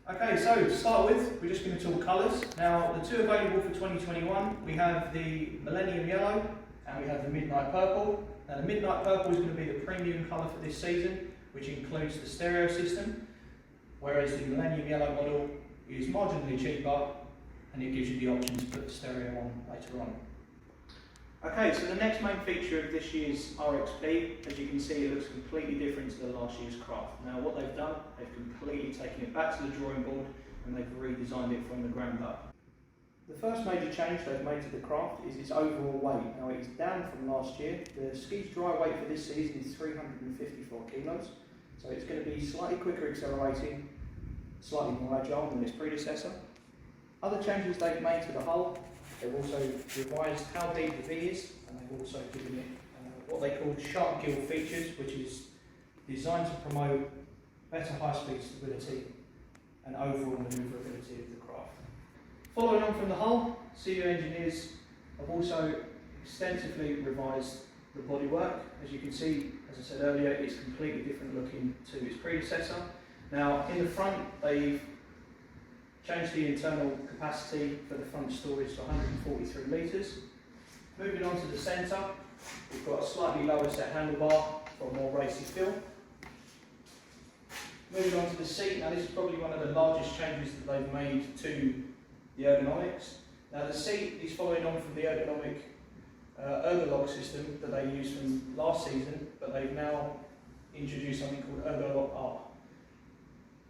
Okay, so to start with, we're just going to talk colours. Now, the two available for 2021, we have the Millennium Yellow and we have the Midnight Purple. Now, the Midnight Purple is going to be the premium colour for this season, which includes the stereo system, whereas the Millennium Yellow model is marginally cheaper and it gives you the option to put the stereo on later on. Okay, so the next main feature of this year's RXP, as you can see, it looks completely different to the last year's craft. Now what they've done, they've completely taken it back to the drawing board and they've redesigned it from the ground up. The first major change they've made to the craft is its overall weight. Now it is down from last year. The ski's dry weight for this season is 354 kilos, so it's going to be slightly quicker accelerating, slightly more agile than its predecessor. Other changes they've made to the hull, they've also revised how deep the V is, and they've also given it what they call shark gill features, which is designed to promote better high-speed stability and overall manoeuvrability of the craft. Following on from the hull, Sea-Doo engineers have also extensively revised the bodywork. As you can see, as I said earlier, it's completely different looking to its predecessor. Now, in the front, they've changed the internal capacity for the front storage to 143 litres. Moving on to the centre, we've got a slightly lower set handlebar for a more racy feel. Moving on to the seat, now this is probably one of the largest changes that they've made to the ergonomics. Now the seat is following on from the ergonomic Ergolog system that they used from last season, but they've now introduced something called Ergolog R.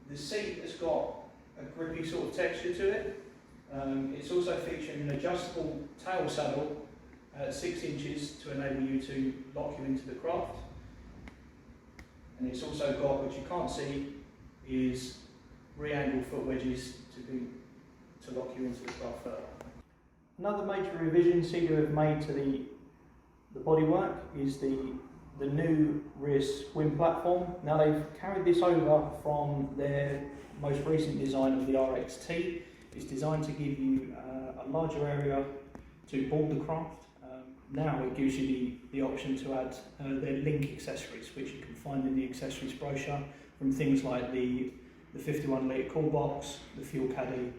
The seat has got a grippy sort of texture to it. It's also featuring an adjustable tail saddle at 6 inches to enable you to lock you into the craft. And it's also got, which you can't see, is re-angled foot wedges to lock you into the craft further. Another major revision Sea-Doo have made to the bodywork is the new rear swim platform. Now they've carried this over from their most recent design of the RXT. It's designed to give you a larger area to board the craft. Now it gives you the option to add their link accessories, which you can find in the accessories brochure, from things like the 51 litre cool box, the fuel caddy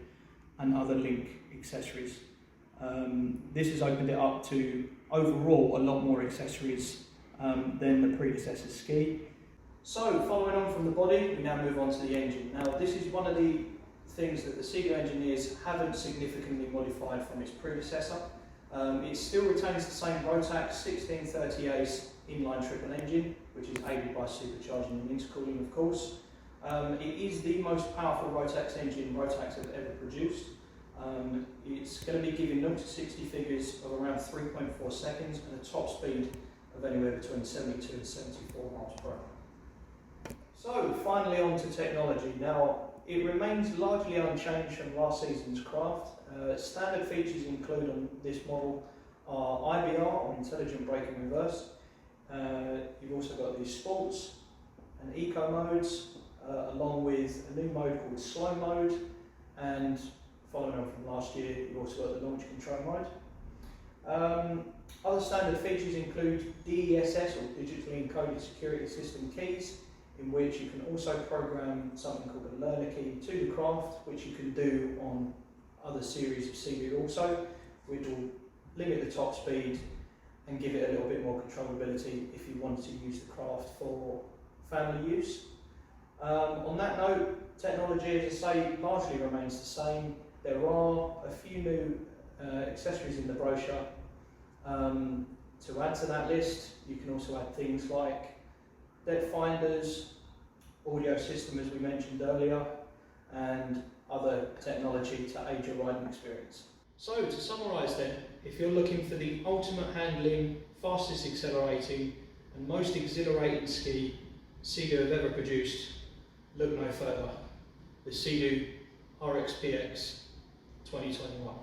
and other link accessories. This has opened it up to overall a lot more accessories than the predecessor ski. So, following on from the body, we now move on to the engine. Now, this is one of the things that the Sea-Doo engineers haven't significantly modified from its predecessor. It still retains the same Rotax 1630 inline triple engine, which is aided by supercharging and intercooling, of course. It is the most powerful Rotax engine Rotax have ever produced. It's going to be giving 0 to 60 figures of around 3.4 seconds and a top speed of anywhere between 72 and 74 miles per hour. So, finally on to technology. Now, it remains largely unchanged from last season's craft. Standard features include on this model are IBR, or Intelligent Brake and Reverse. You've also got the Sports and Eco modes, along with a new mode called Slow Mode, and following on from last year, you've also got the Launch Control mode. Other standard features include DESS, or Digitally Encoded Security System keys, in which you can also program something called a learner key to the craft, which you can do on other series of Sea-Doo also, which will limit the top speed and give it a little bit more controllability if you want to use the craft for family use. On that note, technology, as I say, largely remains the same. There are a few new accessories in the brochure. To add to that list, you can also add things like depth finders, audio system as we mentioned earlier, and other technology to aid your riding experience. So to summarise then, if you're looking for the ultimate handling, fastest accelerating and most exhilarating ski Sea-Doo have ever produced, look no further. The Sea-Doo RXP-X 2021.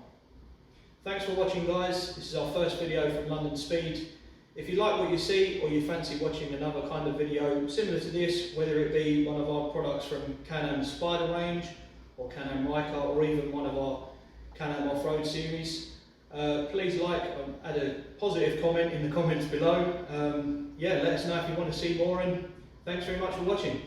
Thanks for watching, guys. This is our first video from London Speed. If you like what you see, or you fancy watching another kind of video similar to this, whether it be one of our products from Can-Am Spider range, or Can-Am Ryker, or even one of our Can-Am Off-Road series, please like and add a positive comment in the comments below. Yeah, let us know if you want to see more, and thanks very much for watching.